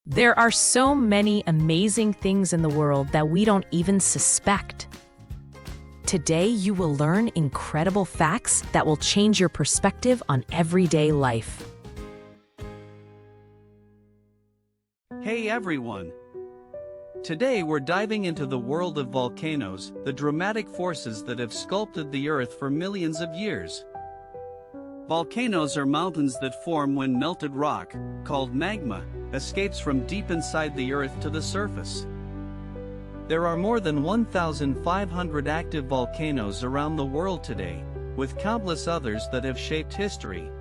There are so many amazing things in the world that we don't even suspect. Today, you will learn incredible facts that will change your perspective on everyday life. Hey everyone! Today we're diving into the world of volcanoes, the dramatic forces that have sculpted the Earth for millions of years. Volcanoes are mountains that form when melted rock, called magma, escapes from deep inside the Earth to the surface. There are more than 1,500 active volcanoes around the world today, with countless others that have shaped history.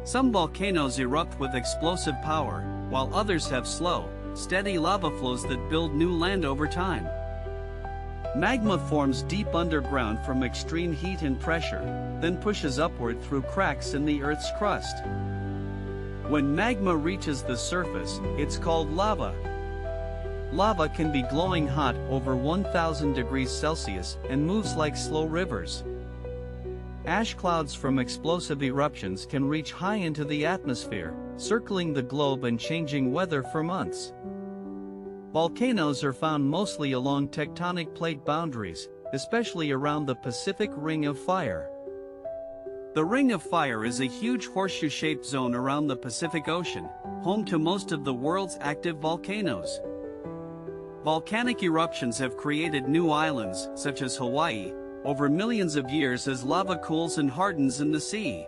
Some volcanoes erupt with explosive power, while others have slow, steady lava flows that build new land over time. Magma forms deep underground from extreme heat and pressure, then pushes upward through cracks in the Earth's crust. When magma reaches the surface, it's called lava. Lava can be glowing hot over 1,000 degrees Celsius and moves like slow rivers. Ash clouds from explosive eruptions can reach high into the atmosphere, circling the globe and changing weather for months. Volcanoes are found mostly along tectonic plate boundaries, especially around the Pacific Ring of Fire. The Ring of Fire is a huge horseshoe-shaped zone around the Pacific Ocean, home to most of the world's active volcanoes. Volcanic eruptions have created new islands, such as Hawaii, over millions of years as lava cools and hardens in the sea.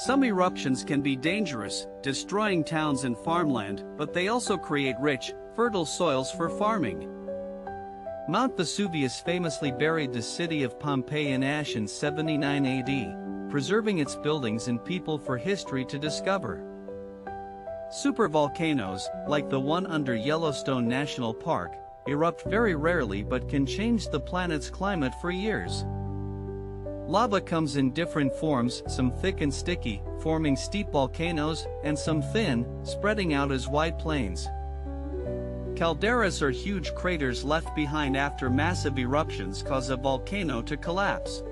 Some eruptions can be dangerous, destroying towns and farmland, but they also create rich, fertile soils for farming. Mount Vesuvius famously buried the city of Pompeii in ash in 79 AD, preserving its buildings and people for history to discover. Supervolcanoes, like the one under Yellowstone National Park, erupt very rarely but can change the planet's climate for years. Lava comes in different forms, some thick and sticky, forming steep volcanoes, and some thin, spreading out as wide plains. Calderas are huge craters left behind after massive eruptions cause a volcano to collapse.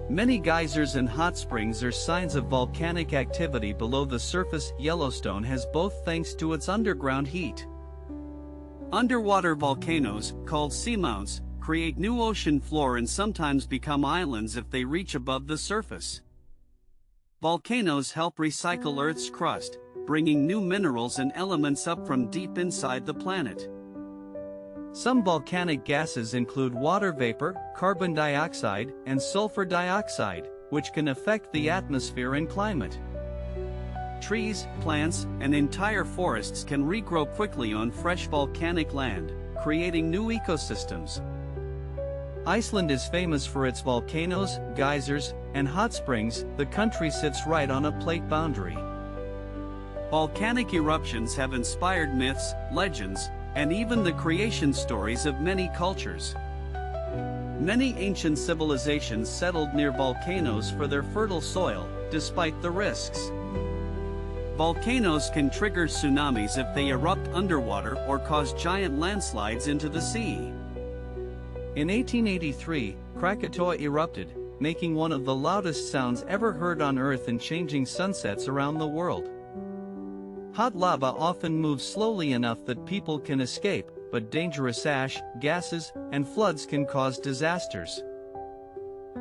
Many geysers and hot springs are signs of volcanic activity below the surface. Yellowstone has both thanks to its underground heat. Underwater volcanoes, called seamounts, create new ocean floor and sometimes become islands if they reach above the surface. Volcanoes help recycle Earth's crust, bringing new minerals and elements up from deep inside the planet. Some volcanic gases include water vapor, carbon dioxide, and sulfur dioxide, which can affect the atmosphere and climate. Trees, plants, and entire forests can regrow quickly on fresh volcanic land, creating new ecosystems. Iceland is famous for its volcanoes, geysers, and hot springs. The country sits right on a plate boundary. Volcanic eruptions have inspired myths, legends, and even the creation stories of many cultures. Many ancient civilizations settled near volcanoes for their fertile soil, despite the risks. Volcanoes can trigger tsunamis if they erupt underwater or cause giant landslides into the sea. In 1883, Krakatoa erupted, making one of the loudest sounds ever heard on Earth and changing sunsets around the world. Hot lava often moves slowly enough that people can escape, but dangerous ash, gases, and floods can cause disasters.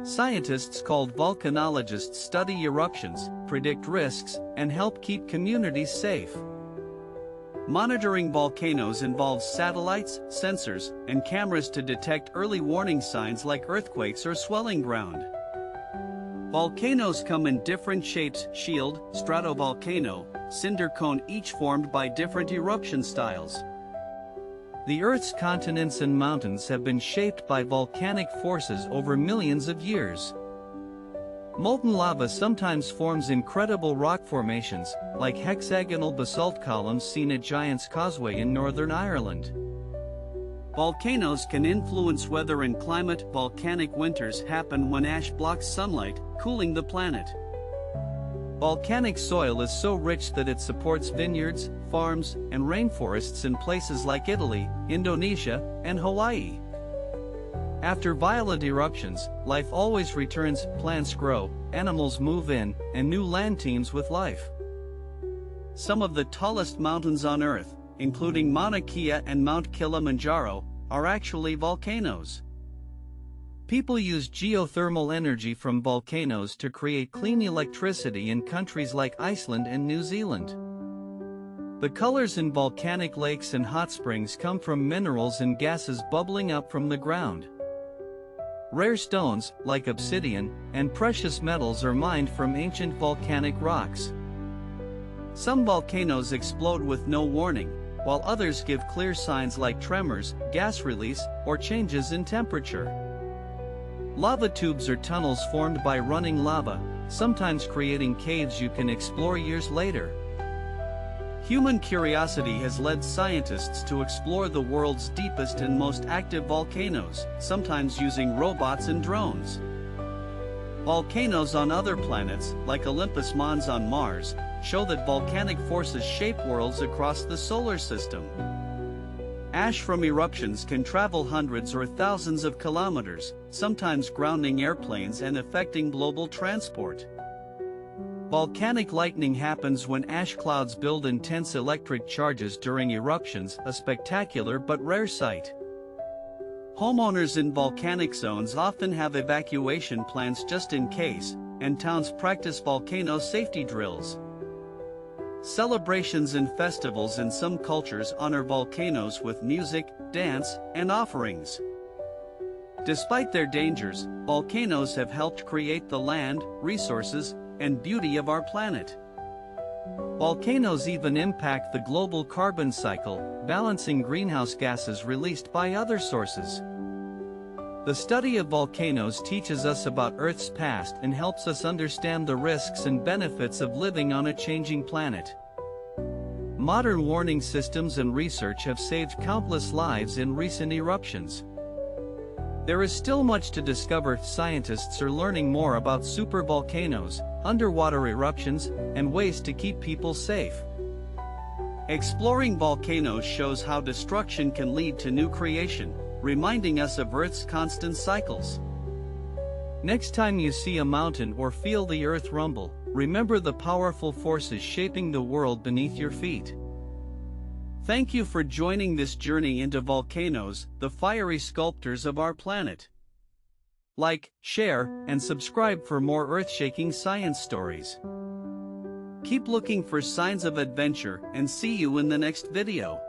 Scientists called volcanologists study eruptions, predict risks, and help keep communities safe. Monitoring volcanoes involves satellites, sensors, and cameras to detect early warning signs like earthquakes or swelling ground. Volcanoes come in different shapes: shield, stratovolcano, cinder cone, each formed by different eruption styles. The Earth's continents and mountains have been shaped by volcanic forces over millions of years. Molten lava sometimes forms incredible rock formations, like hexagonal basalt columns seen at Giant's Causeway in Northern Ireland. Volcanoes can influence weather and climate. Volcanic winters happen when ash blocks sunlight, cooling the planet. Volcanic soil is so rich that it supports vineyards, farms, and rainforests in places like Italy, Indonesia, and Hawaii. After violent eruptions, life always returns, plants grow, animals move in, and new land teems with life. Some of the tallest mountains on Earth, including Mauna Kea and Mount Kilimanjaro, are actually volcanoes. People use geothermal energy from volcanoes to create clean electricity in countries like Iceland and New Zealand. The colors in volcanic lakes and hot springs come from minerals and gases bubbling up from the ground. Rare stones, like obsidian, and precious metals are mined from ancient volcanic rocks. Some volcanoes explode with no warning, while others give clear signs like tremors, gas release, or changes in temperature. Lava tubes are tunnels formed by running lava, sometimes creating caves you can explore years later. Human curiosity has led scientists to explore the world's deepest and most active volcanoes, sometimes using robots and drones. Volcanoes on other planets, like Olympus Mons on Mars, show that volcanic forces shape worlds across the solar system. Ash from eruptions can travel hundreds or thousands of kilometers, sometimes grounding airplanes and affecting global transport. Volcanic lightning happens when ash clouds build intense electric charges during eruptions, a spectacular but rare sight. Homeowners in volcanic zones often have evacuation plans just in case, and towns practice volcano safety drills. Celebrations and festivals in some cultures honor volcanoes with music, dance, and offerings. Despite their dangers, volcanoes have helped create the land, resources, and beauty of our planet. Volcanoes even impact the global carbon cycle, balancing greenhouse gases released by other sources. The study of volcanoes teaches us about Earth's past and helps us understand the risks and benefits of living on a changing planet. Modern warning systems and research have saved countless lives in recent eruptions. There is still much to discover. Scientists are learning more about supervolcanoes, underwater eruptions, and ways to keep people safe. Exploring volcanoes shows how destruction can lead to new creation, reminding us of Earth's constant cycles. Next time you see a mountain or feel the earth rumble, remember the powerful forces shaping the world beneath your feet. Thank you for joining this journey into volcanoes, the fiery sculptors of our planet. Like, share, and subscribe for more earth-shaking science stories. Keep looking for signs of adventure and see you in the next video.